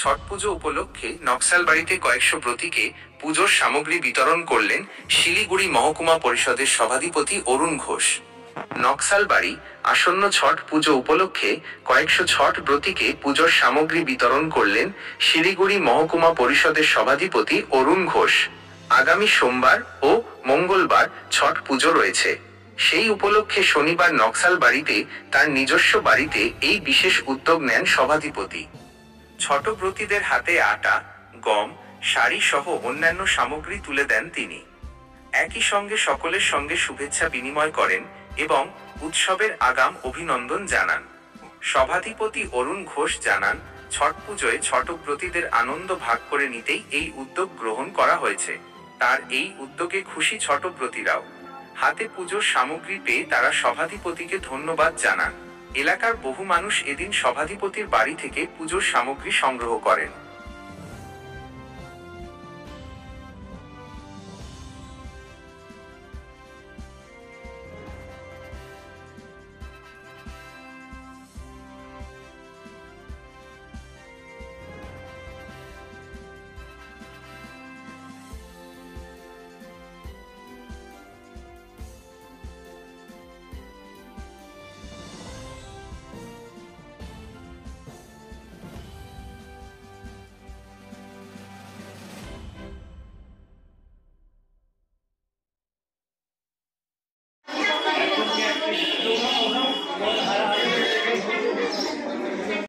ছট পুজো উপলক্ষে নকশালবাড়িতে কয়েকশো ব্রতীকে পুজোর সামগ্রী বিতরণ করলেন শিলিগুড়ি মহকুমা পরিষদের সভাধিপতি অরুণ ঘোষ। নকশালবাড়ি আসন্ন ছট পুজো উপলক্ষে কয়েকশো ছট ব্রতীকে পুজোর সামগ্রী বিতরণ করলেন শিলিগুড়ি মহকুমা পরিষদের সভাধিপতি অরুণ ঘোষ। আগামী সোমবার ও মঙ্গলবার ছট পুজো রয়েছে, সেই উপলক্ষে শনিবার নকশালবাড়িতে তার নিজস্ব বাড়িতে এই বিশেষ উদ্যোগ নেন সভাধিপতি। ছটব্রতীদের হাতে আটা, গম, শাড়ি সহ অন্যান্য সামগ্রী তুলে দেন তিনি। একই সঙ্গে সকলের সঙ্গে শুভেচ্ছা বিনিময় করেন এবং উৎসবের আগাম অভিনন্দন জানান। সভাধিপতি অরুণ ঘোষ জানান, ছট পুজোয় ছটব্রতীদের আনন্দ ভাগ করে নিতেই এই উদ্যোগ গ্রহণ করা হয়েছে। তার এই উদ্যোগে খুশি ছটব্রতীরাও। হাতে পুজোর সামগ্রী পেয়ে তারা সভাধিপতিকে ধন্যবাদ জানান। এলাকার বহু মানুষ এদিন সভাধিপতির বাড়ি থেকে পুজোর সামগ্রী সংগ্রহ করেন।